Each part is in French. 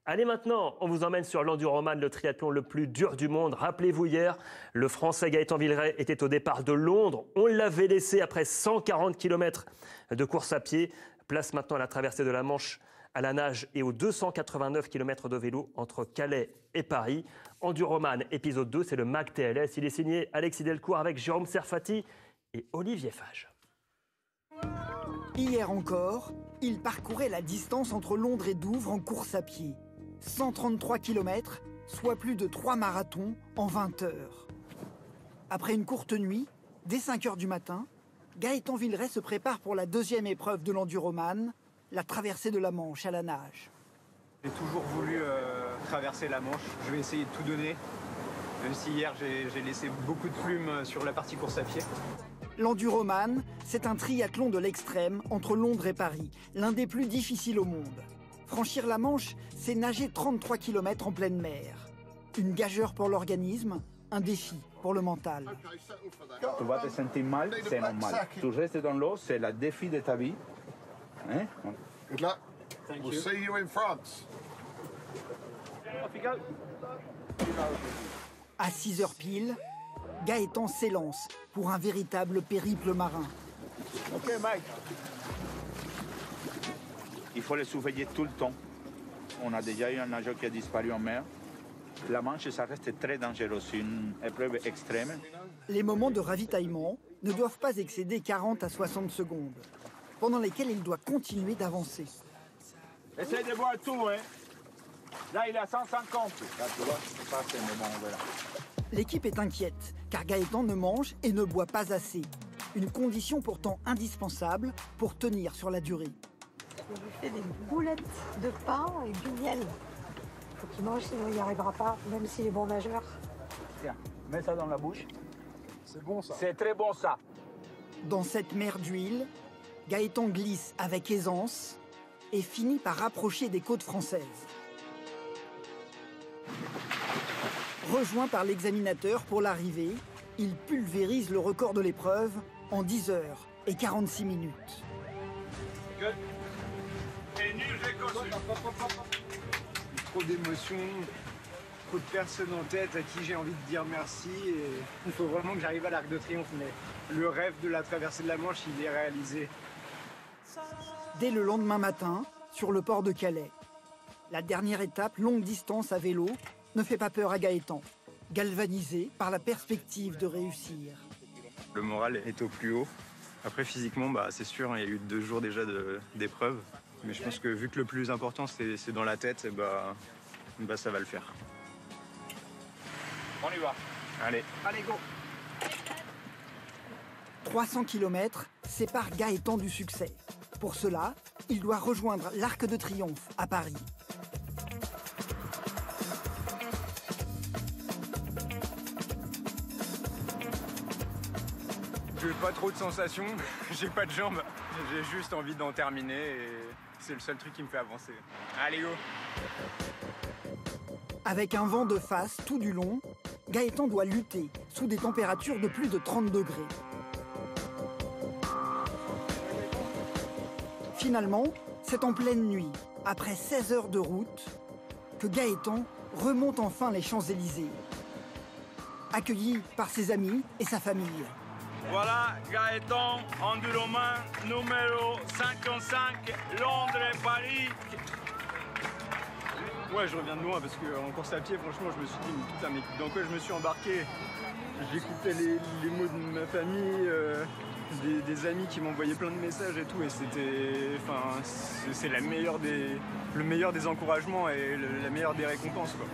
Allez maintenant, on vous emmène sur l'Enduroman, le triathlon le plus dur du monde. Rappelez-vous hier, le Français Gaëtan Villeray était au départ de Londres. On l'avait laissé après 140 km de course à pied. Place maintenant à la traversée de la Manche, à la nage et aux 289 km de vélo entre Calais et Paris. Enduroman, épisode 2, c'est le MAG TLS. Il est signé Alexis Delcourt avec Jérôme Serfati et Olivier Fage. Hier encore, il parcourait la distance entre Londres et Douvres en course à pied. 133 km, soit plus de 3 marathons en 20 heures. Après une courte nuit, dès 5 heures du matin, Gaëtan Villeray se prépare pour la deuxième épreuve de l'Enduroman, la traversée de la Manche à la nage. J'ai toujours voulu traverser la Manche. Je vais essayer de tout donner. Même si hier, j'ai laissé beaucoup de plumes sur la partie course à pied. L'Enduroman, c'est un triathlon de l'extrême entre Londres et Paris, l'un des plus difficiles au monde. Franchir la Manche, c'est nager 33 km en pleine mer. Une gageure pour l'organisme, un défi pour le mental. Tu vas te sentir mal, c'est normal. Tu restes dans l'eau, c'est le défi de ta vie. Hein? Good luck. We'll see you in France. À 6 heures pile, Gaëtan s'élance pour un véritable périple marin. Ok, Mike. Il faut les surveiller tout le temps. On a déjà eu un nageur qui a disparu en mer. La Manche, ça reste très dangereux. C'est une épreuve extrême. Les moments de ravitaillement ne doivent pas excéder 40 à 60 secondes, pendant lesquels il doit continuer d'avancer. Essaye de boire tout, hein. Là, il est à 150. Là, tu vois, ça, c'est le moment, on verra. L'équipe est inquiète, car Gaëtan ne mange et ne boit pas assez. Une condition pourtant indispensable pour tenir sur la durée. Je lui fais des boulettes de pain et du miel. Il faut qu'il mange, sinon il n'y arrivera pas, même s'il est bon nageur. Tiens, mets ça dans la bouche. C'est bon ça. C'est très bon, ça. Dans cette mer d'huile, Gaëtan glisse avec aisance et finit par rapprocher des côtes françaises. Rejoint par l'examinateur pour l'arrivée, il pulvérise le record de l'épreuve en 10 heures et 46 minutes. Trop d'émotions, trop de personnes en tête à qui j'ai envie de dire merci. Et il faut vraiment que j'arrive à l'Arc de Triomphe, mais le rêve de la traversée de la Manche, il est réalisé. Dès le lendemain matin, sur le port de Calais. La dernière étape, longue distance à vélo, ne fait pas peur à Gaëtan, galvanisé par la perspective de réussir. Le moral est au plus haut. Après, physiquement, c'est sûr, il y a eu 2 jours déjà d'épreuve. Mais je pense que vu que le plus important, c'est dans la tête, ça va le faire. On y va. Allez. Allez, go! 300 km séparent Gaëtan du succès. Pour cela, il doit rejoindre l'Arc de Triomphe à Paris. J'ai pas trop de sensations, j'ai pas de jambes. J'ai juste envie d'en terminer et c'est le seul truc qui me fait avancer. Allez, go! Avec un vent de face tout du long, Gaëtan doit lutter sous des températures de plus de 30 degrés. Finalement, c'est en pleine nuit, après 16 heures de route, que Gaëtan remonte enfin les Champs-Élysées, accueilli par ses amis et sa famille. Voilà, Gaëtan, Enduroman, numéro 55, Londres-Paris. Ouais, je reviens de loin parce qu'en course à pied, franchement, je me suis dit, mais putain, mais dans quoi je me suis embarqué? J'écoutais les mots de ma famille, des amis qui m'envoyaient plein de messages et tout, et c'était, c'est le meilleur des encouragements et la meilleure des récompenses, quoi.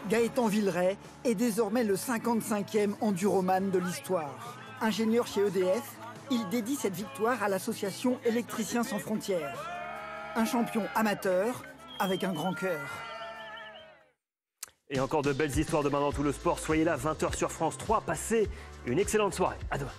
Gaëtan Villeray est désormais le 55e Enduroman de l'histoire. Ingénieur chez EDF, il dédie cette victoire à l'association Électriciens sans frontières. Un champion amateur avec un grand cœur. Et encore de belles histoires demain dans tout le sport. Soyez là, 20h sur France 3. Passez une excellente soirée. À demain.